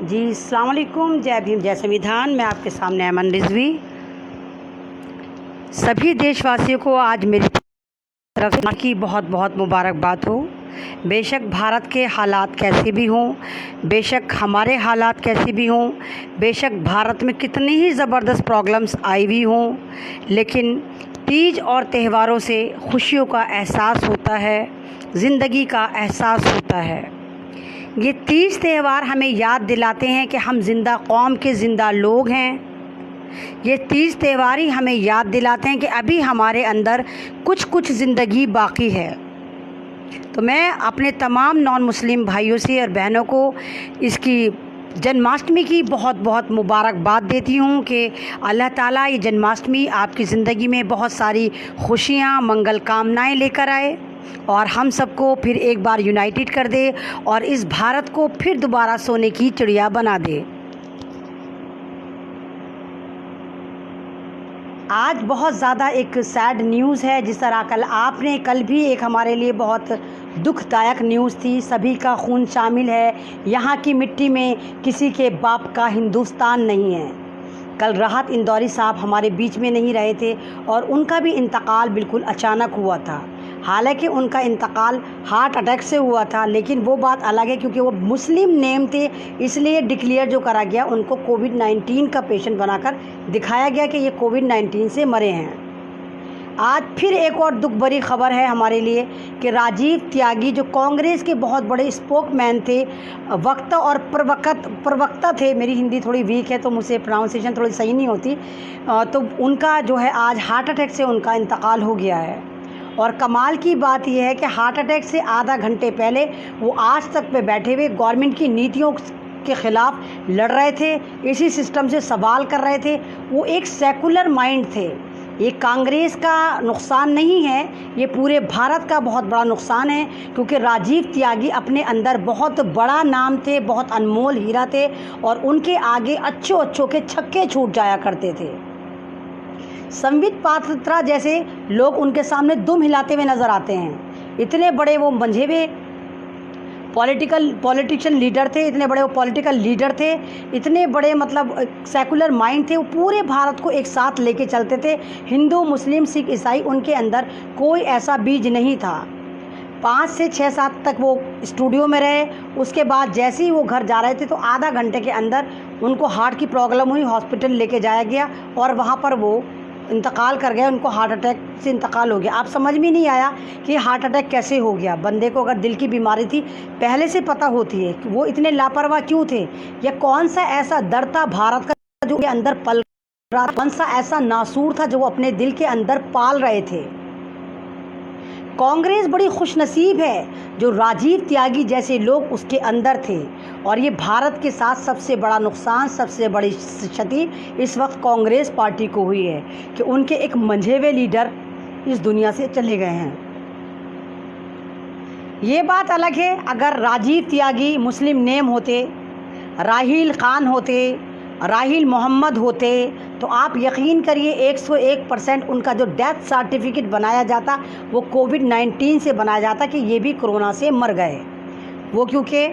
जी अस्सलाम वालेकुम, जय भीम जय संविधान। मैं आपके सामने अमन रिजवी। सभी देशवासियों को आज मेरी तरफ की बहुत बहुत मुबारकबाद हो। बेशक भारत के हालात कैसे भी हों, बेशक हमारे हालात कैसे भी हों, बेशक भारत में कितनी ही ज़बरदस्त प्रॉब्लम्स आई हुई हों, लेकिन तीज और त्योहारों से खुशियों का एहसास होता है, ज़िंदगी का एहसास होता है। ये तीज त्यौहार हमें याद दिलाते हैं कि हम ज़िंदा कौम के ज़िंदा लोग हैं। ये तीज त्यौहार ही हमें याद दिलाते हैं कि अभी हमारे अंदर कुछ ज़िंदगी बाकी है। तो मैं अपने तमाम नॉन मुस्लिम भाइयों से और बहनों को इसकी जन्माष्टमी की बहुत बहुत मुबारकबाद देती हूँ कि अल्लाह ताला ये जन्माष्टमी आपकी ज़िंदगी में बहुत सारी खुशियाँ, मंगल कामनाएँ लेकर आए और हम सबको फिर एक बार यूनाइटेड कर दे और इस भारत को फिर दोबारा सोने की चिड़िया बना दे। आज बहुत ज़्यादा एक सैड न्यूज़ है, जिस तरह कल भी एक हमारे लिए बहुत दुखदायक न्यूज़ थी। सभी का खून शामिल है, यहाँ की मिट्टी में किसी के बाप का हिंदुस्तान नहीं है। कल राहत इंदौरी साहब हमारे बीच में नहीं रहे थे और उनका भी इंतकाल बिल्कुल अचानक हुआ था। हालांकि उनका इंतकाल हार्ट अटैक से हुआ था, लेकिन वो बात अलग है क्योंकि वो मुस्लिम नेम थे, इसलिए डिक्लेयर जो करा गया, उनको कोविड-19 का पेशेंट बनाकर दिखाया गया कि ये कोविड-19 से मरे हैं। आज फिर एक और दुख भरी खबर है हमारे लिए कि राजीव त्यागी जो कांग्रेस के बहुत बड़े स्पोकमैन थे, वक्ता और प्रवक्ता थे, मेरी हिंदी थोड़ी वीक है तो मुझसे प्रोनाउंसिएशन थोड़ी सही नहीं होती, तो उनका जो है आज हार्ट अटैक से उनका इंतकाल हो गया है। और कमाल की बात यह है कि हार्ट अटैक से आधा घंटे पहले वो आज तक पे बैठे हुए गवर्नमेंट की नीतियों के ख़िलाफ़ लड़ रहे थे, इसी सिस्टम से सवाल कर रहे थे। वो एक सेकुलर माइंड थे। ये कांग्रेस का नुकसान नहीं है, ये पूरे भारत का बहुत बड़ा नुकसान है, क्योंकि राजीव त्यागी अपने अंदर बहुत बड़ा नाम थे, बहुत अनमोल हीरा थे और उनके आगे अच्छों के छक्के छूट जाया करते थे। संबित पात्रा जैसे लोग उनके सामने दुम हिलाते हुए नज़र आते हैं। इतने बड़े वो मंझे हुए पॉलिटिशियन लीडर थे, इतने बड़े वो पॉलिटिकल लीडर थे, इतने बड़े मतलब सेकुलर माइंड थे। वो पूरे भारत को एक साथ लेके चलते थे। हिंदू, मुस्लिम, सिख, ईसाई, उनके अंदर कोई ऐसा बीज नहीं था। 5 से 6-7 तक वो स्टूडियो में रहे। उसके बाद जैसे ही वो घर जा रहे थे तो आधा घंटे के अंदर उनको हार्ट की प्रॉब्लम हुई, हॉस्पिटल लेके जाया गया और वहाँ पर वो इंतकाल कर गए। उनको हार्ट अटैक से इंतकाल हो गया। आप समझ में नहीं आया कि हार्ट अटैक कैसे हो गया। बंदे को अगर दिल की बीमारी थी पहले से पता होती है कि वो इतने लापरवाह क्यों थे, या कौन सा ऐसा दर्द था भारत का जो उनके अंदर पल रहा, कौन सा ऐसा नासूर था जो वो अपने दिल के अंदर पाल रहे थे। कांग्रेस बड़ी खुशनसीब है जो राजीव त्यागी जैसे लोग उसके अंदर थे, और ये भारत के साथ सबसे बड़ा नुकसान, सबसे बड़ी क्षति इस वक्त कांग्रेस पार्टी को हुई है कि उनके एक मंझे हुए लीडर इस दुनिया से चले गए हैं। ये बात अलग है अगर राजीव त्यागी मुस्लिम नेम होते, राहील खान होते, राहील मोहम्मद होते, तो आप यकीन करिए 101% उनका जो डेथ सर्टिफिकेट बनाया जाता वो कोविड-19 से बनाया जाता कि ये भी कोरोना से मर गए। वो क्योंकि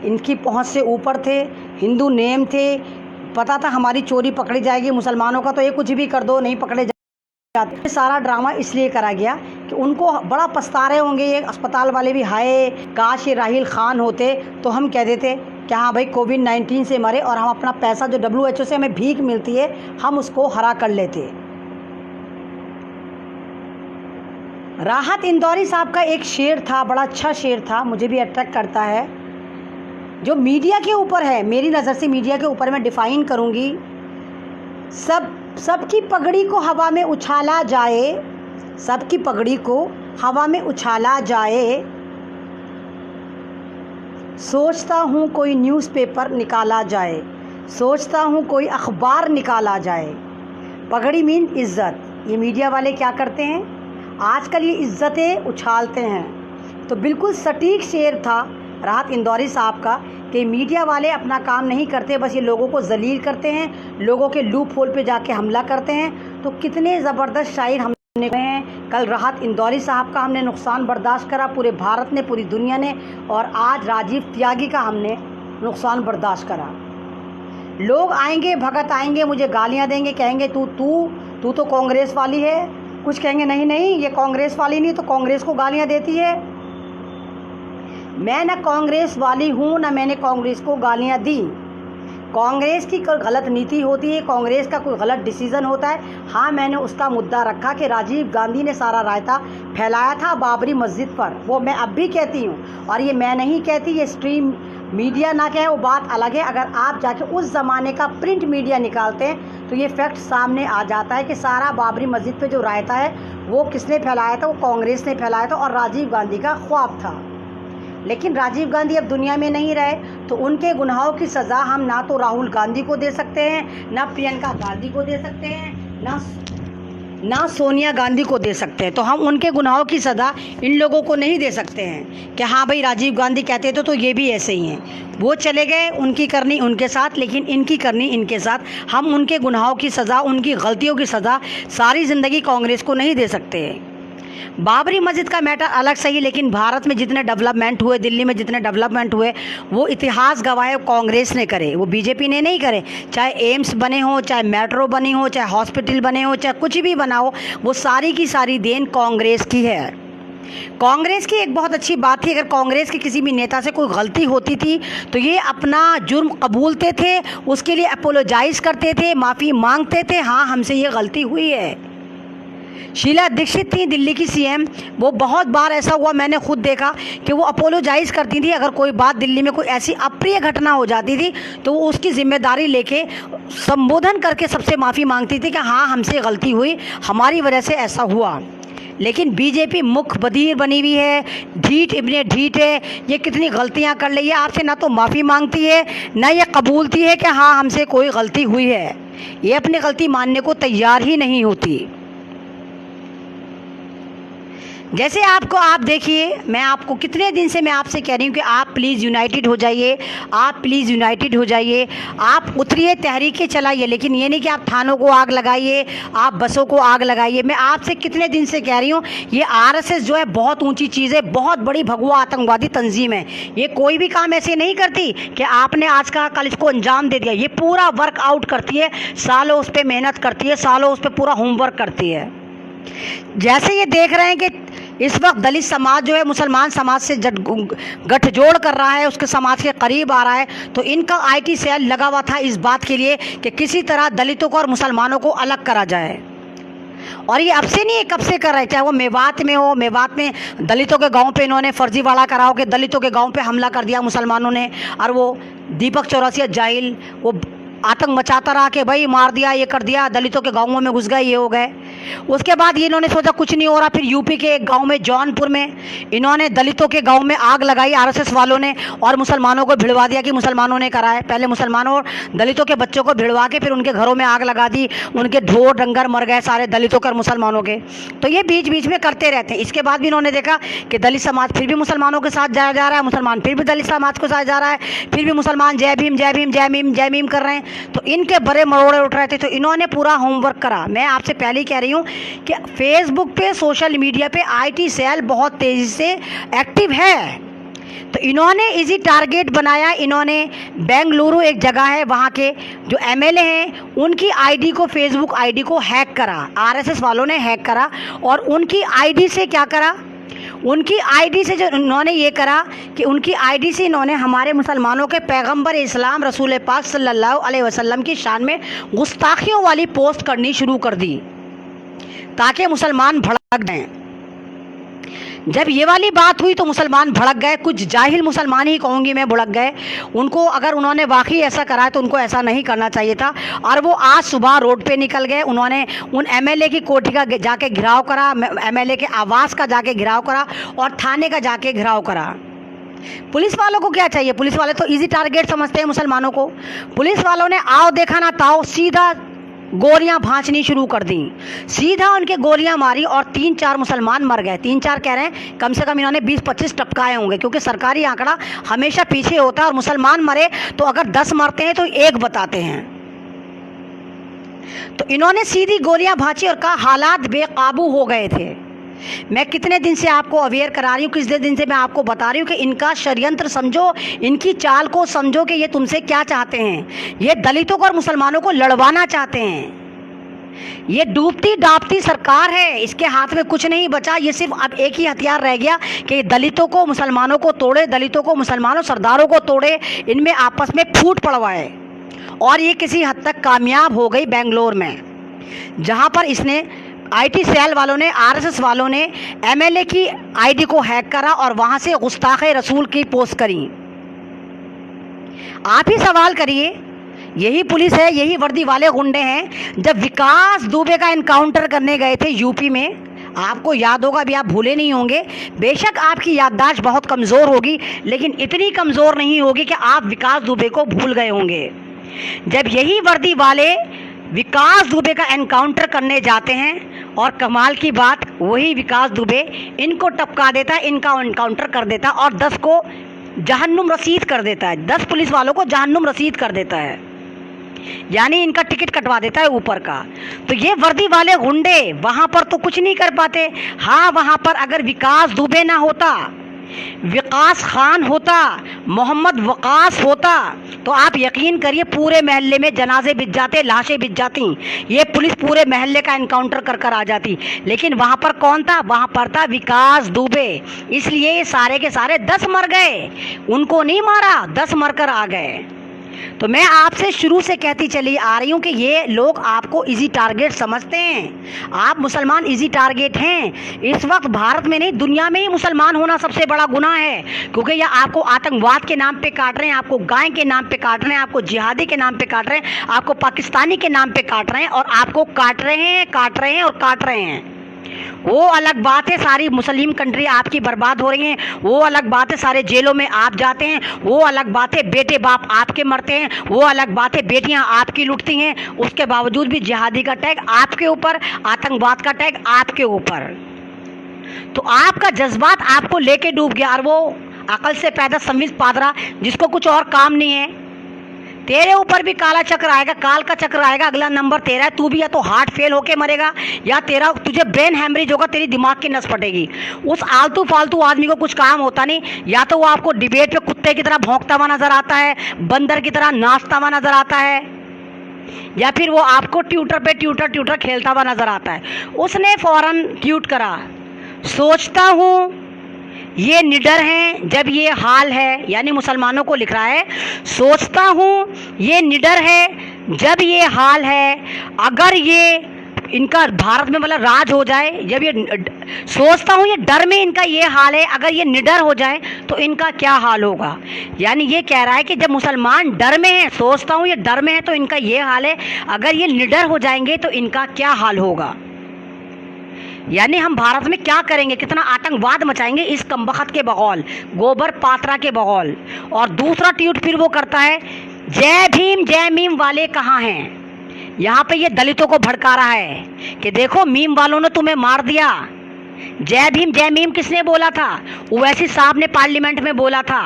इनकी पहुंच से ऊपर थे, हिंदू नेम थे, पता था हमारी चोरी पकड़ी जाएगी, मुसलमानों का तो ये कुछ भी कर दो नहीं पकड़े जाते। सारा ड्रामा इसलिए करा गया कि उनको बड़ा पछता रहे होंगे ये अस्पताल वाले भी, हाय काश ये राहील खान होते तो हम कह देते कि हाँ भाई कोविड-19 से मरे और हम अपना पैसा जो WHO से हमें भीख मिलती है हम उसको हरा कर लेते। राहत इंदौरी साहब का एक शेर था, बड़ा अच्छा शेर था, मुझे भी अट्रैक्ट करता है, जो मीडिया के ऊपर है, मेरी नज़र से मीडिया के ऊपर मैं डिफ़ाइन करूँगी। सबकी पगड़ी को हवा में उछाला जाए, सबकी पगड़ी को हवा में उछाला जाए, सोचता हूँ कोई न्यूज़पेपर निकाला जाए, सोचता हूँ कोई अखबार निकाला जाए। पगड़ी मीन इज़्ज़त। ये मीडिया वाले क्या करते हैं आजकल, ये इज़्ज़तें उछालते हैं। तो बिल्कुल सटीक शेर था राहत इंदौरी साहब का कि मीडिया वाले अपना काम नहीं करते, बस ये लोगों को जलील करते हैं, लोगों के लूप होल पे जाके हमला करते हैं। तो कितने ज़बरदस्त शायर हमने हैं। कल राहत इंदौरी साहब का हमने नुकसान बर्दाश्त करा, पूरे भारत ने, पूरी दुनिया ने, और आज राजीव त्यागी का हमने नुकसान बर्दाश्त करा। लोग आएंगे, भगत आएंगे, मुझे गालियां देंगे, कहेंगे तू तू तू तो कांग्रेस वाली है। कुछ कहेंगे नहीं नहीं ये कांग्रेस वाली नहीं, तो कांग्रेस को गालियां देती है। मैं ना कांग्रेस वाली हूँ, ना मैंने कांग्रेस को गालियां दी। कांग्रेस की कोई गलत नीति होती है, कांग्रेस का कोई गलत डिसीज़न होता है। हाँ, मैंने उसका मुद्दा रखा कि राजीव गांधी ने सारा रायता फैलाया था बाबरी मस्जिद पर, वो मैं अब भी कहती हूँ। और ये मैं नहीं कहती, ये स्ट्रीम मीडिया ना कहे, वो बात अलग है। अगर आप जाके उस ज़माने का प्रिंट मीडिया निकालते हैं तो ये फैक्ट सामने आ जाता है कि सारा बाबरी मस्जिद पे जो रायता है वो किसने फैलाया था, वो कांग्रेस ने फैलाया था और राजीव गांधी का ख्वाब था। लेकिन राजीव गांधी अब दुनिया में नहीं रहे, तो उनके गुनाहों की सज़ा हम ना तो राहुल गांधी को दे सकते हैं, ना प्रियंका गांधी को दे सकते हैं, ना सोनिया गांधी को दे सकते हैं। तो हम उनके गुनाहों की सज़ा इन लोगों को नहीं दे सकते हैं कि हाँ भाई राजीव गांधी कहते थे तो ये भी ऐसे ही हैं। वो चले गए, उनकी करनी उनके साथ, लेकिन इनकी करनी इनके साथ। हम उनके गुनाहों की सज़ा, उनकी गलतियों की सज़ा सारी ज़िंदगी कांग्रेस को नहीं दे सकते हैं। बाबरी मस्जिद का मैटर अलग सही, लेकिन भारत में जितने डेवलपमेंट हुए, दिल्ली में जितने डेवलपमेंट हुए, वो इतिहास गवाए कांग्रेस ने करे, वो बीजेपी ने नहीं करे। चाहे एम्स बने हो, चाहे मेट्रो बनी हो, चाहे हॉस्पिटल बने हो, चाहे कुछ भी बना हो, वो सारी की सारी देन कांग्रेस की है। कांग्रेस की एक बहुत अच्छी बात थी, अगर कांग्रेस के किसी भी नेता से कोई गलती होती थी तो ये अपना जुर्म कबूलते थे, उसके लिए अपोलोजाइज करते थे, माफ़ी मांगते थे, हाँ हमसे ये गलती हुई है। शीला दीक्षित थी दिल्ली की सीएम, वो बहुत बार ऐसा हुआ, मैंने खुद देखा कि वो अपोलोजाइज़ करती थी। अगर कोई बात दिल्ली में कोई ऐसी अप्रिय घटना हो जाती थी तो वो उसकी जिम्मेदारी लेके संबोधन करके सबसे माफ़ी मांगती थी कि हाँ हमसे गलती हुई, हमारी वजह से ऐसा हुआ। लेकिन बीजेपी मुख बधिर बनी हुई है, ढीठ इब्ने ढीठ है, ये कितनी गलतियां कर रही है, आपसे ना तो माफ़ी मांगती है, ना ये कबूलती है कि हाँ हमसे कोई गलती हुई है। ये अपनी गलती मानने को तैयार ही नहीं होती। जैसे आप देखिए, मैं आपको कितने दिन से मैं आपसे कह रही हूँ कि आप प्लीज़ यूनाइटेड हो जाइए, आप प्लीज़ यूनाइटेड हो जाइए, आप उतरिए, तहरीकें चलाइए, लेकिन ये नहीं कि आप थानों को आग लगाइए, आप बसों को आग लगाइए। मैं आपसे कितने दिन से कह रही हूँ, ये आरएसएस जो है बहुत ऊंची चीज़ है, बहुत बड़ी भगवा आतंकवादी तंजीम है। ये कोई भी काम ऐसे नहीं करती कि आपने आज का कल इसको अंजाम दे दिया। ये पूरा वर्कआउट करती है, सालों उस पर मेहनत करती है, सालों उस पर पूरा होमवर्क करती है। जैसे ये देख रहे हैं कि इस वक्त दलित समाज जो है मुसलमान समाज से गठजोड़ कर रहा है, उसके समाज के करीब आ रहा है, तो इनका आईटी सेल लगा हुआ था इस बात के लिए कि किसी तरह दलितों को और मुसलमानों को अलग करा जाए। और ये अब से नहीं, कब से कर रहे हैं। चाहे वो मेवात में हो, मेवात में दलितों के गांव पे इन्होंने फर्जीवाड़ा कराओ कि दलितों के गांव पे हमला कर दिया मुसलमानों ने, और वो दीपक चौरसिया जाहिल वो आतंक मचाता रहा कि भाई मार दिया, ये कर दिया, दलितों के गांवों में घुस गए, ये हो गए। उसके बाद ये इन्होंने सोचा कुछ नहीं हो रहा, फिर यूपी के एक गांव में जौनपुर में इन्होंने दलितों के गांव में आग लगाई आरएसएस वालों ने, और मुसलमानों को भिड़वा दिया कि मुसलमानों ने करा है। पहले मुसलमानों और दलितों के बच्चों को भिड़वा के फिर उनके घरों में आग लगा दी, उनके ढोर डंगर मर गए सारे दलितों के और मुसलमानों के। तो ये बीच बीच में करते रहते हैं। इसके बाद भी इन्होंने देखा कि दलित समाज फिर भी मुसलमानों के साथ जाया जा रहा है, मुसलमान फिर भी दलित समाज को साथ जा रहा है, फिर भी मुसलमान जय भीम जय भीम जय भीम जय भीम कर रहे हैं। तो इनके बड़े मरोड़े उठ रहे थे, तो इन्होंने पूरा होमवर्क करा। मैं आपसे पहले ही कह रही हूँ कि फेसबुक पे, सोशल मीडिया पे आईटी सेल बहुत तेज़ी से एक्टिव है। तो इन्होंने इजी टारगेट बनाया। इन्होंने बेंगलुरु एक जगह है, वहाँ के जो एमएलए हैं उनकी आईडी को, फेसबुक आईडी को हैक करा, आरएसएस वालों ने हैक करा। और उनकी आईडी से क्या करा, उनकी आईडी से जो इन्होंने ये करा कि उनकी आईडी से इन्होंने हमारे मुसलमानों के पैगंबर इस्लाम रसूल पाक सल्लल्लाहु अलैहि वसल्लम की शान में गुस्ताखियों वाली पोस्ट करनी शुरू कर दी ताकि मुसलमान भड़क जाएं। जब ये वाली बात हुई तो मुसलमान भड़क गए, कुछ जाहिल मुसलमान ही कहूँगी मैं, भड़क गए। उनको अगर उन्होंने वाकई ऐसा करा है तो उनको ऐसा नहीं करना चाहिए था। और वो आज सुबह रोड पे निकल गए, उन्होंने उन एमएलए की कोठी का जाके घिराव करा, एमएलए के आवास का जाके घिराव करा और थाने का जाके घिराव करा। पुलिस वालों को क्या चाहिए, पुलिस वाले तो इजी टारगेट समझते हैं मुसलमानों को। पुलिस वालों ने आओ देखा ना ताओ, सीधा गोलियां भांचनी शुरू कर दी, सीधा उनके गोलियां मारी और 3-4 मुसलमान मर गए। 3-4 कह रहे हैं, कम से कम इन्होंने 20-25 टपकाए होंगे, क्योंकि सरकारी आंकड़ा हमेशा पीछे होता है। और मुसलमान मरे तो अगर 10 मरते हैं तो 1 बताते हैं। तो इन्होंने सीधी गोलियां भांची और कहा हालात बेकाबू हो गए थे। मैं कितने दिन से आपको अवेयर करा रही हूँ, कितने दिन से मैं आपको बता रही हूँ कि इनका षड्यंत्र समझो, इनकी चाल को समझो कि ये तुमसे क्या चाहते हैं। ये दलितों को और मुसलमानों को लड़वाना चाहते हैं। ये डूबती डाबती सरकार है, इसके हाथ में कुछ नहीं बचा। ये सिर्फ अब एक ही हथियार रह गया कि दलितों को मुसलमानों को तोड़े, दलितों को मुसलमानों सरदारों को तोड़े, इनमें आपस में फूट पड़वाए। और ये किसी हद तक कामयाब हो गई बेंगलोर में, जहाँ पर इसने आईटी सेल वालों ने, आरएसएस वालों ने एमएलए की आईडी को हैक करा और वहाँ से गुस्ताखे रसूल की पोस्ट करी। आप ही सवाल करिए, यही पुलिस है, यही वर्दी वाले गुंडे हैं। जब विकास दुबे का एनकाउंटर करने गए थे यूपी में, आपको याद होगा, अभी आप भूले नहीं होंगे। बेशक आपकी याददाश्त बहुत कमज़ोर होगी, लेकिन इतनी कमज़ोर नहीं होगी कि आप विकास दुबे को भूल गए होंगे। जब यही वर्दी वाले विकास दुबे का एनकाउंटर करने जाते हैं और कमाल की बात, वही विकास दुबे इनको टपका देता, इनका एनकाउंटर कर देता और 10 को जहन्नुम रसीद कर देता है, 10 पुलिस वालों को जहन्नुम रसीद कर देता है, यानी इनका टिकट कटवा देता है ऊपर का। तो ये वर्दी वाले गुंडे वहाँ पर तो कुछ नहीं कर पाते। हाँ, वहाँ पर अगर विकास दुबे ना होता, विकास खान होता, मोहम्मद वकास होता, तो आप यकीन करिए पूरे मोहल्ले में जनाजे बिछ जाते, लाशें बिछ जाती, ये पुलिस पूरे मोहल्ले का एनकाउंटर कर कर आ जाती। लेकिन वहाँ पर कौन था? वहाँ पर था विकास दुबे। इसलिए ये सारे के सारे 10 मर गए, उनको नहीं मारा, 10 मरकर आ गए। तो मैं आपसे शुरू से कहती चली आ रही हूँ कि ये लोग आपको इजी टारगेट समझते हैं। आप मुसलमान इजी टारगेट हैं। इस वक्त भारत में नहीं, दुनिया में ही मुसलमान होना सबसे बड़ा गुनाह है, क्योंकि ये आपको आतंकवाद के नाम पे काट रहे हैं, आपको गाय के नाम पे काट रहे हैं, आपको जिहादी के नाम पे काट रहे हैं, आपको पाकिस्तानी के नाम पे काट रहे हैं, और आपको काट रहे हैं, काट रहे हैं और काट रहे हैं। वो अलग बात है, सारी मुस्लिम कंट्री आपकी बर्बाद हो रही हैं, वो अलग बात है, सारे जेलों में आप जाते हैं, वो अलग बात है, बेटे बाप आपके मरते हैं, वो अलग बात है, बेटियां आपकी लुटती हैं, उसके बावजूद भी जिहादी का टैग आपके ऊपर, आतंकवाद का टैग आपके ऊपर। तो आपका जज्बात आपको लेके डूब गया। और वो अकल से पैदा संवित पादरा जिसको कुछ और काम नहीं है, तेरे ऊपर भी काला चक्र आएगा, काल का चक्र आएगा, अगला नंबर तेरा है। तू भी या तो हार्ट फेल होके मरेगा, या तुझे ब्रेन हैमरेज होगा, तेरी दिमाग की नस फटेगी। उस आलतू फालतू आदमी को कुछ काम होता नहीं, या तो वो आपको डिबेट पे कुत्ते की तरह भौंकता हुआ नजर आता है, बंदर की तरह नाचता हुआ नजर आता है, या फिर वो आपको ट्विटर पे ट्विटर खेलता हुआ नजर आता है। उसने फौरन ट्वीट करा, सोचता हूँ ये निडर हैं जब ये हाल है, यानी मुसलमानों को लिख रहा है, सोचता हूँ ये निडर है जब ये हाल है, अगर ये इनका भारत में मतलब राज हो जाए, जब ये सोचता हूँ ये डर में इनका ये हाल है, अगर ये निडर हो जाए तो इनका क्या हाल होगा। यानी ये कह रहा है कि जब मुसलमान डर में है, सोचता हूँ ये डर में है तो इनका ये हाल है, अगर ये निडर हो जाएंगे तो इनका क्या हाल होगा। यानी हम भारत में क्या करेंगे, कितना आतंकवाद मचाएंगे इस कमबख्त के बगौल, गोबर पात्रा के बगौल। और दूसरा ट्वीट फिर वो करता है, जय भीम जय मीम वाले कहाँ हैं। यहाँ पे ये दलितों को भड़का रहा है कि देखो मीम वालों ने तुम्हें मार दिया। जय भीम जय मीम किसने बोला था? ओवैसी साहब ने पार्लियामेंट में बोला था,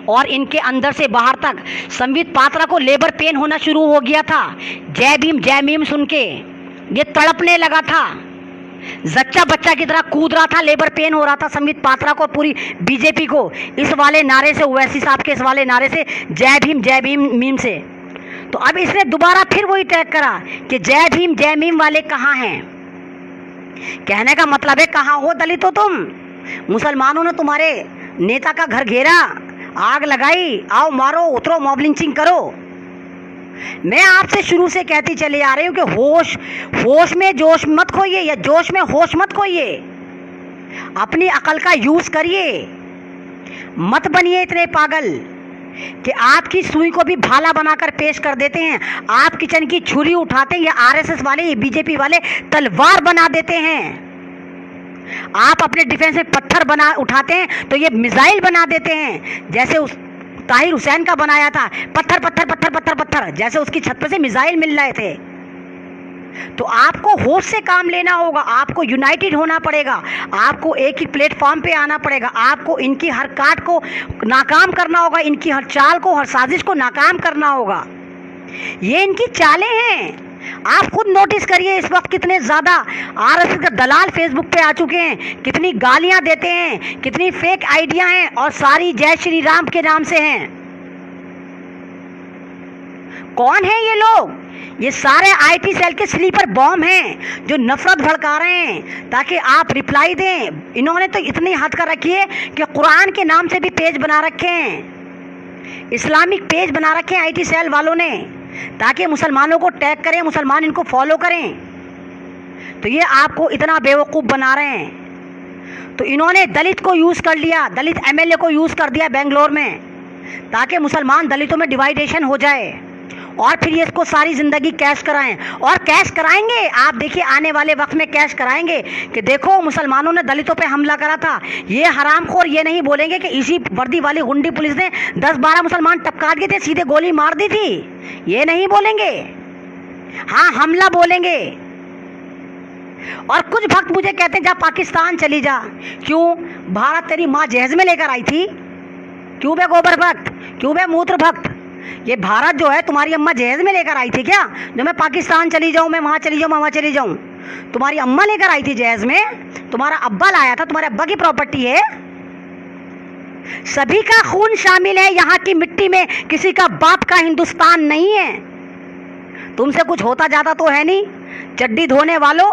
और इनके अंदर से बाहर तक संबित पात्रा को लेबर पेन होना शुरू हो गया था। जय मीम सुन के ये तड़पने लगा था, जच्चा बच्चा की तरह कूद रहा था, लेबर पेन हो रहा था संबित पात्रा को, पूरी बीजेपी को, इस वाले नारे से, ओवैसी साहब के इस वाले नारे से, जय भीम मीम से। तो अब इसने दोबारा फिर वही टैग करा कि जय भीम जय मीम वाले कहाँ हैं। कहने का मतलब है कहाँ हो दलितों तुम? मुसलमानों ने तुम्हारे नेता का घर घेरा, आग लगाई, आओ मारो, उतरो, मॉब लिंचिंग करो। मैं आपसे शुरू से कहती चली आ रही हूँ कि होश में जोश मत खोइए, या जोश में होश मत खोइए, अपनी अकल का यूज करिए, मत बनिए इतने पागल कि आपकी सुई को भी भाला बनाकर पेश कर देते हैं, आप किचन की छुरी उठाते हैं, या आरएसएस वाले, या बीजेपी वाले तलवार बना देते हैं। आप अपने डिफेंस में पत्थर उठाते हैं तो ये मिसाइल बना देते हैं, जैसे उस ताहिर हुसैन का बनाया था, पत्थर पत्थर पत्थर पत्थर पत्थर, जैसे उसकी छत पे से मिसाइल मिल रहे थे। तो आपको होश से काम लेना होगा, आपको यूनाइटेड होना पड़ेगा, आपको एक ही प्लेटफॉर्म पे आना पड़ेगा, आपको इनकी हर काट को नाकाम करना होगा, इनकी हर चाल को, हर साजिश को नाकाम करना होगा। ये इनकी चालें हैं। आप खुद नोटिस करिए इस वक्त कितने ज़्यादा आरएसएस के दलाल फेसबुक पे आ चुके हैं, कितनी गालियां देते हैं, कितनी फेक आइडिया हैं और सारी जय श्री राम के नाम से हैं। कौन है ये लोग? ये सारे आईटी सेल के स्लीपर बॉम्ब हैं जो नफरत भड़का रहे हैं ताकि आप रिप्लाई दें। इन्होंने तो इतनी हद कर रखी है कि कुरान के नाम से भी पेज बना रखे हैं, इस्लामिक पेज बना रखे हैं आईटी सेल वालों ने, ताकि मुसलमानों को टैग करें, मुसलमान इनको फॉलो करें। तो ये आपको इतना बेवकूफ़ बना रहे हैं। तो इन्होंने दलित को यूज़ कर लिया, दलित एमएलए को यूज़ कर दिया बेंगलोर में, ताकि मुसलमान दलितों में डिवाइडेशन हो जाए और फिर ये इसको सारी ज़िंदगी कैश कराएं। और कैश कराएंगे, आप देखिए आने वाले वक्त में कैश कराएंगे कि देखो मुसलमानों ने दलितों पे हमला करा था। ये हरामखोर ये नहीं बोलेंगे कि इसी वर्दी वाली गुंडी पुलिस ने 10-12 मुसलमान टपका दिए थे, सीधे गोली मार दी थी, ये नहीं बोलेंगे। हाँ, हमला बोलेंगे। और कुछ भक्त मुझे कहते हैं जा पाकिस्तान चली जा। क्यों? भारत तेरी माँ जहेज में लेकर आई थी। क्यों बे गोबर भक्त, क्यों बे मूत्र भक्त? ये भारत जो है तुम्हारी अम्मा जहेज में लेकर आई थी क्या, जो मैं पाकिस्तान चली जाऊं, मैं वहां चली जाऊं, मैं वहां चली जाऊं? तुम्हारी अम्मा लेकर आई थी जहेज में, तुम्हारा अब्बा लाया था, तुम्हारे अब्बा की प्रॉपर्टी है। सभी का खून शामिल है यहाँ की मिट्टी में, किसी का बाप का हिंदुस्तान नहीं है। तुमसे कुछ होता जाता तो है नहीं। चड्डी धोने वालों,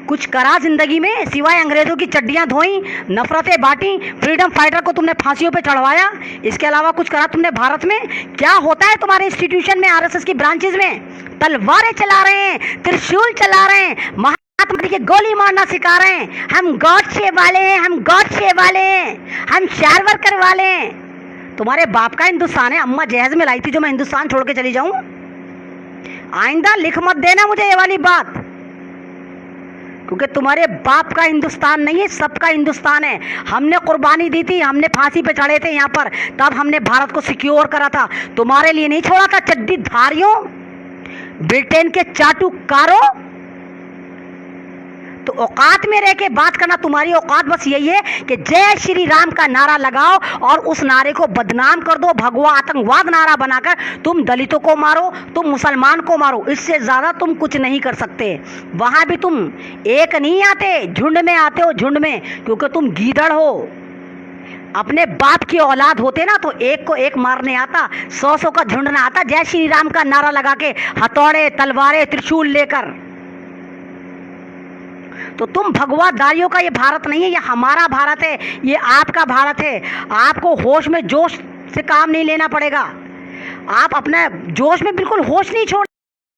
कुछ करा जिंदगी में सिवाय अंग्रेजों की चड्डियां धोई, नफरतें बांटी, फ्रीडम फाइटर को तुमने फांसियों पे चढ़वाया, इसके अलावा कुछ करा तुमने भारत में? क्या होता है तुम्हारे इंस्टीट्यूशन में, आरएसएस की ब्रांचेस में? तलवारें चला रहे हैं, त्रिशूल चला रहे हैं, महात्मा जी के गोली मारना सिखा रहे हैं। हम गॉडसे वाले हैं, हम गॉडसे वाले हैं, हम शार वर्कर वाले हैं। तुम्हारे बाप का हिंदुस्तान है। अम्मा जहेज में लाई थी जो मैं हिंदुस्तान छोड़ के चली जाऊं? आइंदा लिख मत देना मुझे ये वाली बात, क्योंकि तुम्हारे बाप का हिंदुस्तान नहीं है, सबका हिंदुस्तान है। हमने कुर्बानी दी थी, हमने फांसी पे चढ़े थे यहाँ पर, तब हमने भारत को सिक्योर करा था, तुम्हारे लिए नहीं छोड़ा था। चड्डी धारियों, ब्रिटेन के चाटुकारों, तो औकात में रह के बात करना तुम्हारी औकात बस यही है कि जय श्री राम का नारा लगाओ और उस नारे को बदनाम कर दो, भगवा आतंकवाद नारा बनाकर तुम दलितों को मारो, तुम मुसलमान को मारो। इससे ज्यादा तुम कुछ नहीं कर सकते। वहां भी तुम एक नहीं आते, झुंड में आते हो, झुंड में, क्योंकि तुम गीदड़ हो। अपने बाप की औलाद होते ना तो एक को एक मारने आता, 100 का झुंड ना आता जय श्री राम का नारा लगा के, हथौड़े तलवारें त्रिशूल लेकर। तो तुम भगवादारियों का ये भारत नहीं है, ये हमारा भारत है, ये आपका भारत है। आपको होश में जोश से काम नहीं लेना पड़ेगा। आप अपना जोश में बिल्कुल होश नहीं छोड़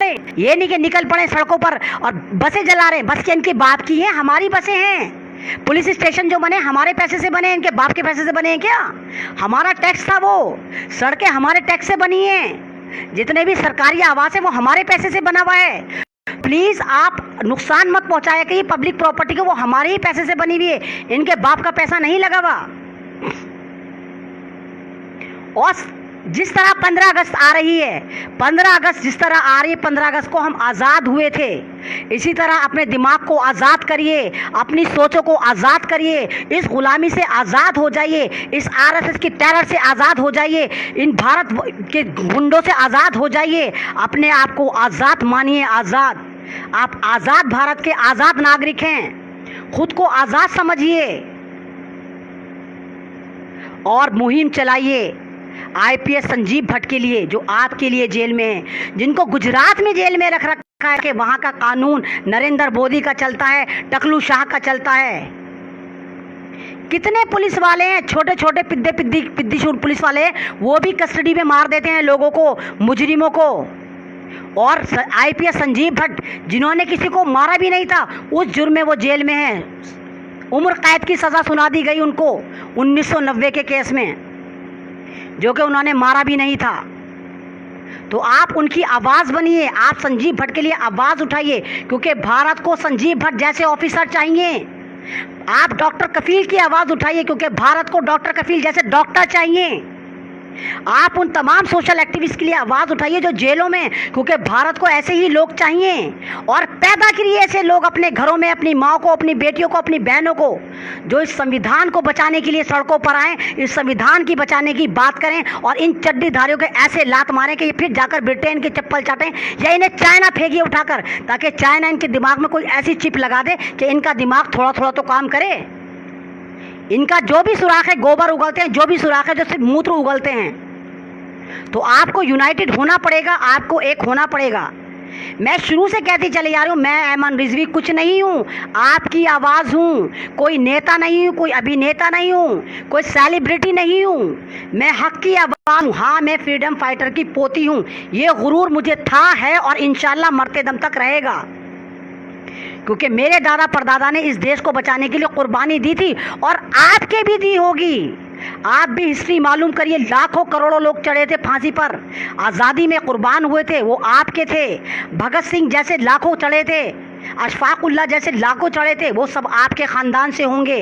रहे। ये नहीं कि निकल पड़े सड़कों पर और बसें जला रहे। बस के इनके बाप की है, हमारी बसें हैं। पुलिस स्टेशन जो बने हमारे पैसे से बने, इनके बाप के पैसे से बने हैं क्या? हमारा टैक्स था वो, सड़कें हमारे टैक्स से बनी हैं, जितने भी सरकारी आवास है वो हमारे पैसे से बना हुआ है। प्लीज आप नुकसान मत पहुंचाया कि ये पब्लिक प्रॉपर्टी को, वो हमारे ही पैसे से बनी हुई है, इनके बाप का पैसा नहीं लगा हुआ। और जिस तरह 15 अगस्त आ रही है, 15 अगस्त जिस तरह आ रही है, 15 अगस्त को हम आज़ाद हुए थे, इसी तरह अपने दिमाग को आज़ाद करिए, अपनी सोचों को आज़ाद करिए, इस गुलामी से आज़ाद हो जाइए, इस आरएसएस की टेरर से आज़ाद हो जाइए, इन भारत के गुंडों से आज़ाद हो जाइए। अपने आप को आज़ाद मानिए, आज़ाद। आप आज़ाद भारत के आज़ाद नागरिक हैं, खुद को आज़ाद समझिए और मुहिम चलाइए आईपीएस संजीव भट्ट के लिए, जो आपके लिए जेल में है, जिनको गुजरात में जेल में रख रखा है कि वहाँ का कानून नरेंद्र मोदी का चलता है, टकलू शाह का चलता है। कितने पुलिस वाले हैं, छोटे छोटे पिद्दीशूर पुलिस वाले, वो भी कस्टडी में मार देते हैं लोगों को, मुजरिमों को। और आईपीएस संजीव भट्ट जिन्होंने किसी को मारा भी नहीं था, उस जुर्म में वो जेल में है, उम्र कैद की सज़ा सुना दी गई उनको 1990 के केस में, जो कि उन्होंने मारा भी नहीं था। तो आप उनकी आवाज़ बनिए, आप संजीव भट्ट के लिए आवाज़ उठाइए, क्योंकि भारत को संजीव भट्ट जैसे ऑफिसर चाहिए। आप डॉक्टर कफील की आवाज़ उठाइए, क्योंकि भारत को डॉक्टर कफील जैसे डॉक्टर चाहिए। आप उन तमाम सोशल एक्टिविस्ट के लिए आवाज़ उठाइए जो जेलों में, क्योंकि भारत को ऐसे ही लोग चाहिए। और पैदा करिए ऐसे लोग अपने घरों में, अपनी माँ को, अपनी बेटियों को, अपनी बहनों को, जो इस संविधान को बचाने के लिए सड़कों पर आए, इस संविधान की बचाने की बात करें और इन चड्डीधारियों के ऐसे लात मारें कि ये फिर जाकर ब्रिटेन की चप्पल चाटें या इन्हें चाइना फेंकिए उठाकर, ताकि चाइना इनके दिमाग में कोई ऐसी चिप लगा दे कि इनका दिमाग थोड़ा थोड़ा तो काम करे। इनका जो भी सुराख है, गोबर उगलते हैं, जो भी सुराख है, जो सिर्फ मूत्र उगलते हैं। तो आपको यूनाइटेड होना पड़ेगा, आपको एक होना पड़ेगा। मैं शुरू से कहती चली जा रही हूँ, मैं ऐमन रिजवी कुछ नहीं हूँ, आपकी आवाज़ हूँ, कोई नेता नहीं हूँ, कोई अभिनेता नहीं हूँ, कोई सेलिब्रिटी नहीं हूँ, मैं हक की आवाज़ हूँ। हाँ, मैं फ्रीडम फाइटर की पोती हूँ, ये गुरूर मुझे था, है और इंशाल्लाह मरते दम तक रहेगा, क्योंकि मेरे दादा परदादा ने इस देश को बचाने के लिए कुर्बानी दी थी और आपके भी दी होगी। आप भी हिस्ट्री मालूम करिए, लाखों करोड़ों लोग चढ़े थे फांसी पर, आज़ादी में कुर्बान हुए थे, वो आपके थे। भगत सिंह जैसे लाखों चढ़े थे, अशफाक उल्लाह जैसे लाखों चढ़े थे, वो सब आपके ख़ानदान से होंगे।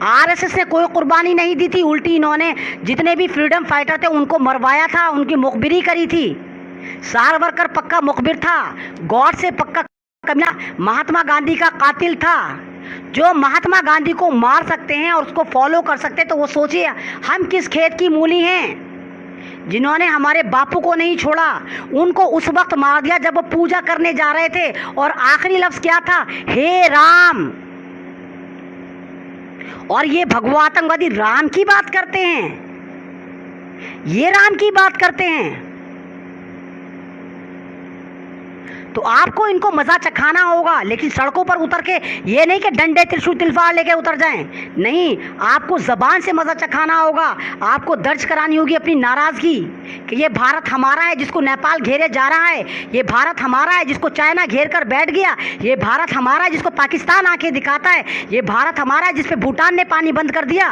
आरएसएस ने कोई कुर्बानी नहीं दी थी, उल्टी इन्होंने जितने भी फ्रीडम फाइटर थे उनको मरवाया था, उनकी मुखबिरी करी थी। सावरकर पक्का मुखबिर था, गॉड से पक्का कमियां, महात्मा गांधी का कातिल था। जो महात्मा गांधी को मार सकते हैं और उसको फॉलो कर सकते हैं, तो वो सोचिए हम किस खेत की मूली हैं। जिन्होंने हमारे बापू को नहीं छोड़ा, उनको उस वक्त मार दिया जब वो पूजा करने जा रहे थे, और आखिरी लफ्ज क्या था? हे राम। और ये भगवा आतंकवादी राम की बात करते हैं, ये राम की बात करते हैं। तो आपको इनको मजा चखाना होगा, लेकिन सड़कों पर उतर के ये नहीं कि डंडे त्रिशूल तिलवार लेके उतर जाएं, नहीं, आपको जबान से मजा चखाना होगा। आपको दर्ज करानी होगी अपनी नाराजगी कि ये भारत हमारा है जिसको नेपाल घेरे जा रहा है, ये भारत हमारा है जिसको चाइना घेर कर बैठ गया, ये भारत हमारा है जिसको पाकिस्तान आंखें दिखाता है, ये भारत हमारा है जिसपे भूटान ने पानी बंद कर दिया।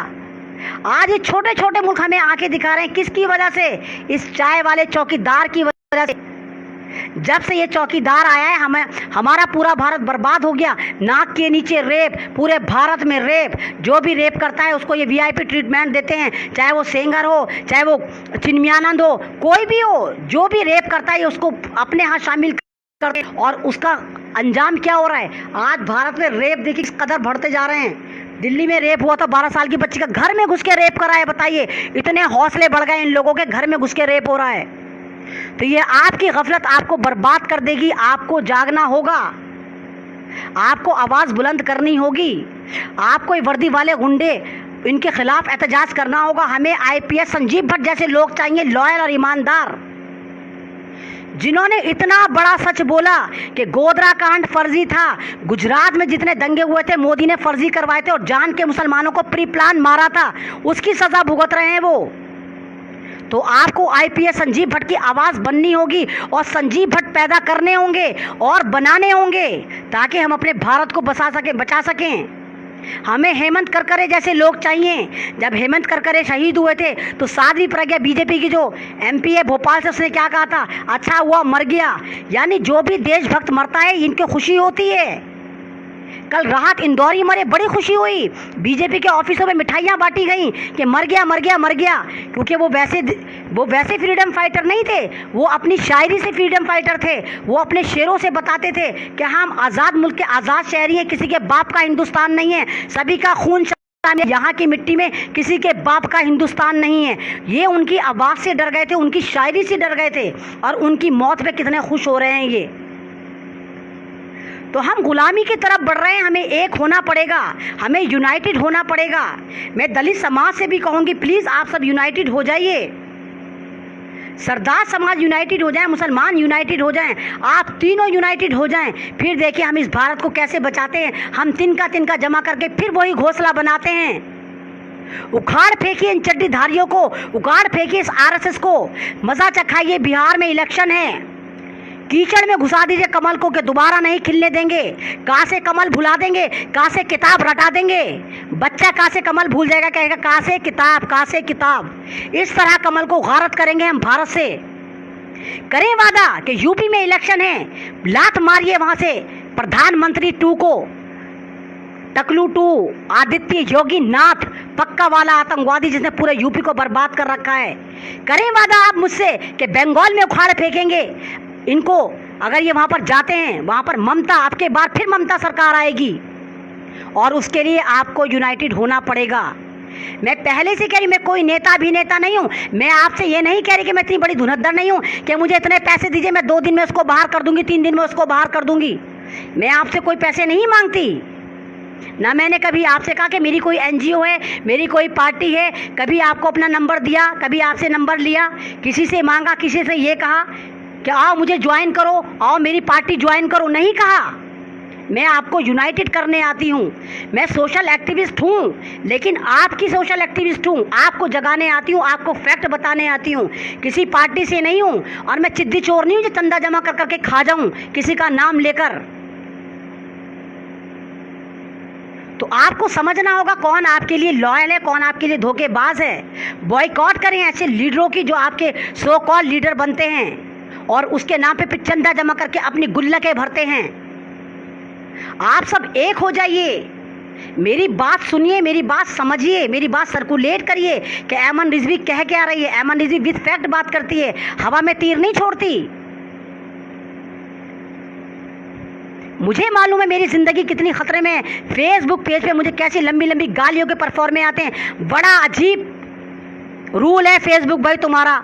आज ये छोटे छोटे मुल्क हमें आंखें दिखा रहे हैं, किसकी वजह से? इस चाय वाले चौकीदार की वजह से। जब से ये चौकीदार आया है, हमारा पूरा भारत बर्बाद हो गया। नाक के नीचे रेप, पूरे भारत में रेप, जो भी रेप करता है उसको ये वीआईपी ट्रीटमेंट देते हैं, चाहे वो सेंगर हो, चाहे वो चिन्मयानंद हो, कोई भी हो, जो भी रेप करता है उसको अपने यहाँ शामिल करते। और उसका अंजाम क्या हो रहा है? आज भारत में रेप देखिए किस कदर बढ़ते जा रहे हैं। दिल्ली में रेप हुआ था, 12 साल की बच्ची का घर में घुस के रेप करा है। बताइए, इतने हौसले बढ़ गए इन लोगों के, घर में घुस के रेप हो रहा है। तो ये आपकी गफलत आपको बर्बाद कर देगी। आपको जागना होगा, आपको आवाज़ बुलंद करनी होगी, आपको ये वर्दी वाले गुंडे इनके खिलाफ एहतजाज करना होगा। हमें आईपीएस संजीव भट्ट जैसे लोग चाहिए, लॉयल और ईमानदार, जिन्होंने इतना बड़ा सच बोला कि गोधरा कांड फर्जी था। गुजरात में जितने दंगे हुए थे मोदी ने फर्जी करवाए थे और जान के मुसलमानों को प्री प्लान मारा था, उसकी सज़ा भुगत रहे हैं वो। तो आपको आईपीएस संजीव भट्ट की आवाज़ बननी होगी और संजीव भट्ट पैदा करने होंगे और बनाने होंगे, ताकि हम अपने भारत को बचा सकें। हमें हेमंत करकरे जैसे लोग चाहिए। जब हेमंत करकरे शहीद हुए थे तो साध्वी प्रज्ञा बीजेपी की जो एमपी है भोपाल से, उसने क्या कहा था? अच्छा हुआ मर गया। यानी जो भी देशभक्त मरता है इनकी खुशी होती है। कल राहत इंदौरी मरे, बड़ी खुशी हुई, बीजेपी के ऑफिसों में मिठाइयाँ बांटी गई कि मर गया मर गया मर गया, क्योंकि वो वैसे फ्रीडम फाइटर नहीं थे, वो अपनी शायरी से फ्रीडम फाइटर थे। वो अपने शेरों से बताते थे कि हम आज़ाद मुल्क के आज़ाद शहरी हैं, किसी के बाप का हिंदुस्तान नहीं है, सभी का खून यहाँ की मिट्टी में किसी के बाप का हिंदुस्तान नहीं है। ये उनकी आवाज़ से डर गए थे, उनकी शायरी से डर गए थे, और उनकी मौत पे कितने खुश हो रहे हैं ये। तो हम गुलामी की तरफ बढ़ रहे हैं, हमें एक होना पड़ेगा, हमें यूनाइटेड होना पड़ेगा। मैं दलित समाज से भी कहूँगी, प्लीज़ आप सब यूनाइटेड हो जाइए, सरदार समाज यूनाइटेड हो जाए, मुसलमान यूनाइटेड हो जाएं, आप तीनों यूनाइटेड हो जाएं। फिर देखिए हम इस भारत को कैसे बचाते हैं। हम तिनका जमा करके फिर वही घोंसला बनाते हैं। उखाड़ फेंकिए इन चड्डीधारियों को, उखाड़ फेंकिए इस आरएसएस को, मज़ा चखाइए। बिहार में इलेक्शन है, कीचड़ में घुसा दीजिए कमल को कि दोबारा नहीं खिलने देंगे। कहाँ से कमल भुला देंगे, कहाँ से किताब रटा देंगे। बच्चा कहाँ से कमल भूल जाएगा, कहेगा कहाँ से किताब, कहाँ से किताब। इस तरह कमल को गारत करेंगे हम भारत से। करें वादा कि यूपी में इलेक्शन है, लात मारिए वहाँ से प्रधानमंत्री 2 को, टकलू टू आदित्य योगी नाथ पक्का वाला आतंकवादी जिसने पूरे यूपी को बर्बाद कर रखा है, करें वादा आप मुझसे कि बंगाल में उखाड़ फेंकेंगे इनको। अगर ये वहां पर जाते हैं, वहां पर ममता, आपके बाद फिर ममता सरकार आएगी और उसके लिए आपको यूनाइटेड होना पड़ेगा। मैं पहले से कह रही, मैं कोई नेता अभिनेता नहीं हूँ। मैं आपसे ये नहीं कह रही कि मैं इतनी बड़ी धुरंधर नहीं हूँ कि मुझे इतने पैसे दीजिए, मैं 2 दिन में उसको बाहर कर दूंगी, 3 दिन में उसको बाहर कर दूंगी। मैं आपसे कोई पैसे नहीं मांगती, ना मैंने कभी आपसे कहा कि मेरी कोई एनजीओ है, मेरी कोई पार्टी है। कभी आपको अपना नंबर दिया, कभी आपसे नंबर लिया, किसी से मांगा, किसी से ये कहा कि आओ मुझे ज्वाइन करो, आओ मेरी पार्टी ज्वाइन करो, नहीं कहा। मैं आपको यूनाइटेड करने आती हूँ। मैं सोशल एक्टिविस्ट हूँ, लेकिन आपकी सोशल एक्टिविस्ट हूँ। आपको जगाने आती हूँ, आपको फैक्ट बताने आती हूँ, किसी पार्टी से नहीं हूँ। और मैं चिद्दी चोर नहीं हूँ जो चंदा जमा कर करके खा जाऊँ किसी का नाम लेकर। तो आपको समझना होगा कौन आपके लिए लॉयल है, कौन आपके लिए धोखेबाज है। बॉयकॉट करें ऐसे लीडरों की जो आपके सो कॉल लीडर बनते हैं और उसके नाम पे चंदा जमा करके अपनी गुल्लकें भरते हैं। आप सब एक हो जाइए, मेरी बात सुनिए, मेरी बात समझिए, मेरी बात सर्कुलेट करिए कि ऐमन रिजवी कह क्या रही है। ऐमन रिजवी विद फैक्ट बात करती है, हवा में तीर नहीं छोड़ती। मुझे मालूम है मेरी जिंदगी कितनी खतरे में है। फेसबुक पेज पे मुझे कैसी लंबी लंबी गालियों के परफॉर्मे आते हैं। बड़ा अजीब रूल है फेसबुक भाई तुम्हारा।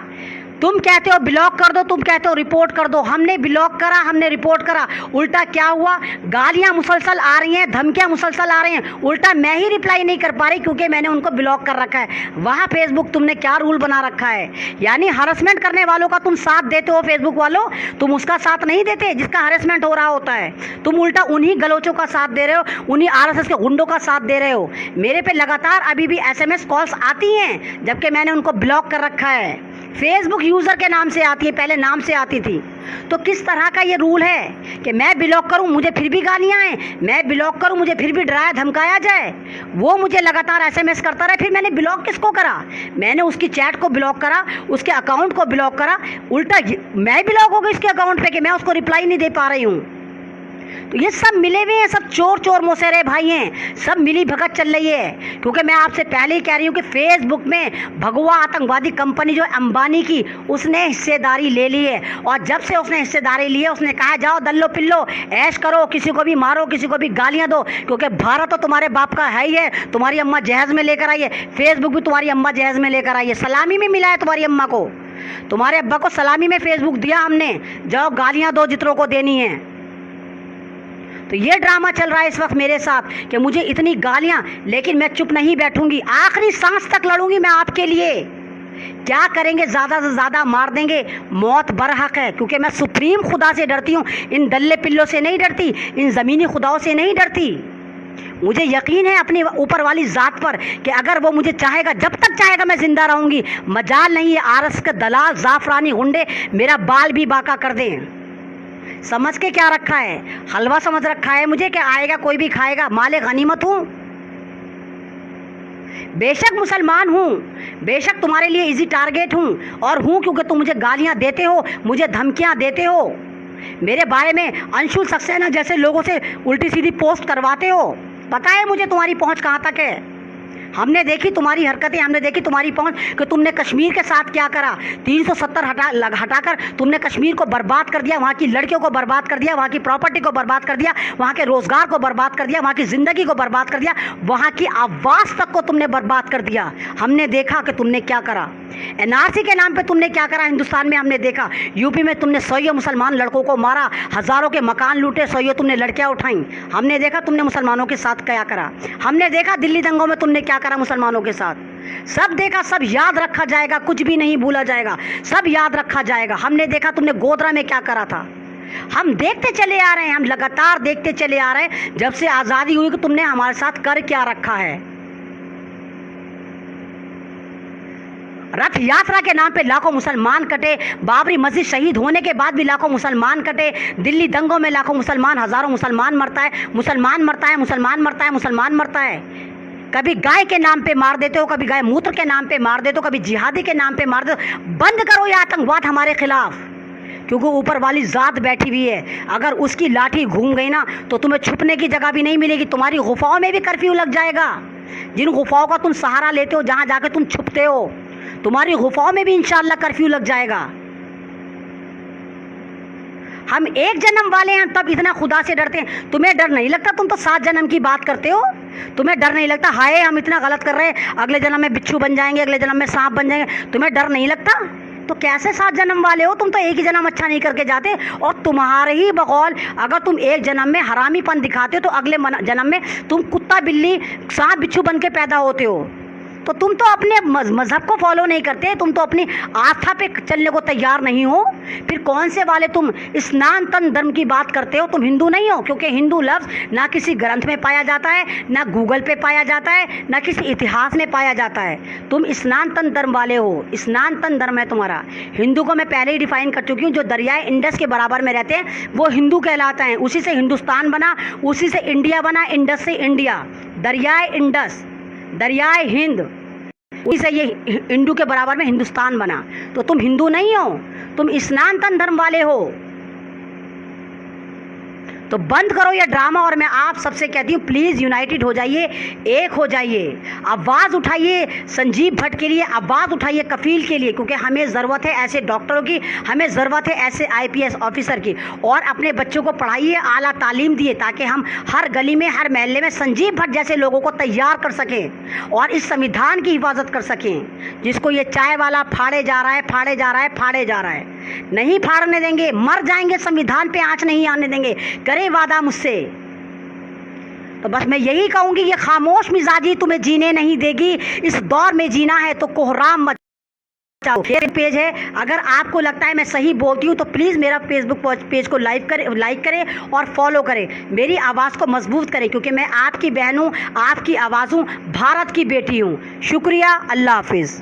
तुम कहते हो ब्लॉक कर दो, तुम कहते हो रिपोर्ट कर दो। हमने ब्लॉक करा, हमने रिपोर्ट करा, उल्टा क्या हुआ, गालियां मुसलसल आ रही हैं, धमकियां मुसलसल आ रही हैं। उल्टा मैं ही रिप्लाई नहीं कर पा रही क्योंकि मैंने उनको ब्लॉक कर रखा है। वहाँ फेसबुक तुमने क्या रूल बना रखा है, यानी हरेसमेंट करने वालों का तुम साथ देते हो। फेसबुक वालों, तुम उसका साथ नहीं देते जिसका हरेसमेंट हो रहा होता है। तुम उल्टा उन्हीं गलोचों का साथ दे रहे हो, उन्हीं RSS के गुंडों का साथ दे रहे हो। मेरे पे लगातार अभी भी SMS कॉल्स आती हैं जबकि मैंने उनको ब्लॉक कर रखा है। फेसबुक यूज़र के नाम से आती है, पहले नाम से आती थी। तो किस तरह का ये रूल है कि मैं ब्लॉक करूं मुझे फिर भी गालियां आए, मैं ब्लॉक करूं मुझे फिर भी डराया धमकाया जाए। वो मुझे लगातार SMS करता रहे, फिर मैंने ब्लॉक किसको करा, मैंने उसकी चैट को ब्लॉक करा, उसके अकाउंट को ब्लॉक करा। उल्टा मैं ब्लॉक हो गई उसके अकाउंट पे कि मैं उसको रिप्लाई नहीं दे पा रही हूँ। तो ये सब मिले हुए हैं, सब चोर चोर मोसेरे भाई हैं, सब मिली भगत चल रही है। क्योंकि मैं आपसे पहले ही कह रही हूँ कि फेसबुक में भगवा आतंकवादी कंपनी जो अंबानी की, उसने हिस्सेदारी ले ली है। और जब से उसने हिस्सेदारी ली है, उसने कहा जाओ दल्लो पिल्लो ऐश करो, किसी को भी मारो, किसी को भी गालियाँ दो, क्योंकि भारत तो तुम्हारे बाप का है ही है। तुम्हारी अम्मा जहेज में लेकर आई है, फेसबुक भी तुम्हारी अम्मा जहेज में लेकर आई है, सलामी में मिला है तुम्हारी अम्मा को, तुम्हारे अब्बा को सलामी में फेसबुक दिया हमने, जाओ गालियाँ दो जितनों को देनी है। तो ये ड्रामा चल रहा है इस वक्त मेरे साथ कि मुझे इतनी गालियां, लेकिन मैं चुप नहीं बैठूंगी, आखिरी सांस तक लड़ूंगी मैं आपके लिए। क्या करेंगे, ज़्यादा से ज़्यादा मार देंगे, मौत बरहक है। क्योंकि मैं सुप्रीम खुदा से डरती हूँ, इन दल्ले पिल्लों से नहीं डरती, इन ज़मीनी खुदाओं से नहीं डरती। मुझे यकीन है अपनी ऊपर वाली ज़ात पर कि अगर वो मुझे चाहेगा, जब तक चाहेगा मैं जिंदा रहूँगी। मजाल नहीं है RSS के दलाल जाफरानी गुंडे मेरा बाल भी बाका कर दें। समझ के क्या रखा है, हलवा समझ रखा है मुझे कि आएगा कोई भी खाएगा, माले गनीमत हूँ। बेशक मुसलमान हूँ, बेशक तुम्हारे लिए इजी टारगेट हूँ, और हूँ क्योंकि तुम मुझे गालियाँ देते हो, मुझे धमकियाँ देते हो, मेरे बारे में अंशुल सक्सेना जैसे लोगों से उल्टी सीधी पोस्ट करवाते हो। पता है मुझे तुम्हारी पहुँच कहाँ तक है। हमने देखी तुम्हारी हरकतें, हमने देखी तुम्हारी पहुंच कि तुमने कश्मीर के साथ क्या करा। 370 हटाकर तुमने कश्मीर को बर्बाद कर दिया, वहाँ की लड़कियों को बर्बाद कर दिया, वहाँ की प्रॉपर्टी को बर्बाद कर दिया, वहाँ के रोज़गार को बर्बाद कर दिया, वहाँ की ज़िंदगी को बर्बाद कर दिया, वहाँ की आवाज़ तक को तुमने बर्बाद कर दिया। हमने देखा कि तुमने क्या करा। NRC के नाम पे तुमने क्या करा हिंदुस्तान में, हमने देखा। यूपी में तुमने 100 मुसलमान लड़कों को मारा, हज़ारों के मकान लूटे, 100 तुमने लड़कियां उठाई। हमने देखा तुमने मुसलमानों के साथ क्या करा। हमने देखा दिल्ली दंगों में तुमने क्या करा मुसलमानों के साथ। सब देखा, सब याद रखा जाएगा, कुछ भी नहीं भूला जाएगा, सब याद रखा जाएगा। हमने देखा तुमने गोधरा में क्या करा था। हम देखते चले आ रहे हैं, हम लगातार देखते चले आ रहे हैं जब से आज़ादी हुई कि तुमने हमारे साथ कर क्या रखा है। रथ यात्रा के नाम पे लाखों मुसलमान कटे, बाबरी मस्जिद शहीद होने के बाद भी लाखों मुसलमान कटे, दिल्ली दंगों में लाखों मुसलमान, हज़ारों मुसलमान मरता है, मुसलमान मरता है, मुसलमान मरता है, मुसलमान मरता है। कभी गाय के नाम पे मार देते हो, कभी गाय मूत्र के नाम पे मार देते हो, कभी जिहादी के नाम पे मार देते हो। बंद करो ये आतंकवाद हमारे खिलाफ। क्योंकि ऊपर वाली ज़ात बैठी हुई है। अगर उसकी लाठी घूम गई ना तो तुम्हें छुपने की जगह भी नहीं मिलेगी। तुम्हारी गुफाओं में भी कर्फ्यू लग जाएगा। जिन गुफाओं का तुम सहारा लेते हो, जहाँ जाके तुम छुपते हो, तुम्हारी गुफाओं में भी इंशाल्लाह कर्फ्यू लग जाएगा। हम एक जन्म वाले हैं, तब इतना खुदा से डरते हैं। तुम्हें डर नहीं लगता? तुम तो 7 जन्म की बात करते हो। तुम्हें डर नहीं लगता? हाय हम इतना गलत कर रहे हैं, अगले जन्म में बिच्छू बन जाएंगे, अगले जन्म में सांप बन जाएंगे। तुम्हें डर नहीं लगता? तो कैसे 7 जन्म वाले हो? तुम तो एक ही जन्म अच्छा नहीं करके जाते। और तुम्हारे ही बकौल अगर तुम एक जन्म में हरामीपन दिखाते हो तो अगले जन्म में तुम कुत्ता बिल्ली सांप बिच्छू बन के पैदा होते हो। तो तुम तो अपने मज़हब को फॉलो नहीं करते, तुम तो अपनी आस्था पे चलने को तैयार नहीं हो। फिर कौन से वाले तुम स्नातन धर्म की बात करते हो? तुम हिंदू नहीं हो, क्योंकि हिंदू लफ्ज़ ना किसी ग्रंथ में पाया जाता है, ना गूगल पे पाया जाता है, ना किसी इतिहास में पाया जाता है। तुम स्नातन धर्म वाले हो, स्नातन धर्म है तुम्हारा। हिंदू को मैं पहले ही डिफाइन कर चुकी हूँ। जो दरियाए इंडस के बराबर में रहते हैं वो हिंदू कहलाता है। उसी से हिंदुस्तान बना, उसी से इंडिया बना, इंडस से इंडिया। दरियाए इंडस, दरियाए हिंद, उसी से ये हिंदू के बराबर में हिंदुस्तान बना। तो तुम हिंदू नहीं हो, तुम स्नातन धर्म वाले हो। तो बंद करो ये ड्रामा। और मैं आप सबसे कहती हूँ प्लीज़ यूनाइटेड हो जाइए, एक हो जाइए, आवाज़ उठाइए संजीव भट्ट के लिए, आवाज़ उठाइए कफील के लिए, क्योंकि हमें ज़रूरत है ऐसे डॉक्टरों की, हमें ज़रूरत है ऐसे IPS ऑफिसर की। और अपने बच्चों को पढ़ाइए, आला तालीम दिए, ताकि हम हर गली में, हर महल्ले में संजीव भट्ट जैसे लोगों को तैयार कर सकें और इस संविधान की हिफाजत कर सकें। जिसको ये चाय वाला फाड़े जा रहा है, फाड़े जा रहा है, फाड़े जा रहा है, नहीं फाड़ने देंगे। मर जाएंगे, संविधान पे आंच नहीं आने देंगे। करें वादा मुझसे। तो बस मैं यही कहूंगी, ये खामोश मिजाजी तुम्हें जीने नहीं देगी। इस दौर में जीना है तो कोहराम मचाओ। ये पेज है, अगर आपको लगता है मैं सही बोलती हूँ तो प्लीज़ मेरा फेसबुक पेज को लाइक करें और फॉलो करें। मेरी आवाज़ को मजबूत करें, क्योंकि मैं आपकी बहन हूँ, आपकी आवाज़ हूँ, भारत की बेटी हूँ। शुक्रिया, अल्लाह हाफिज़।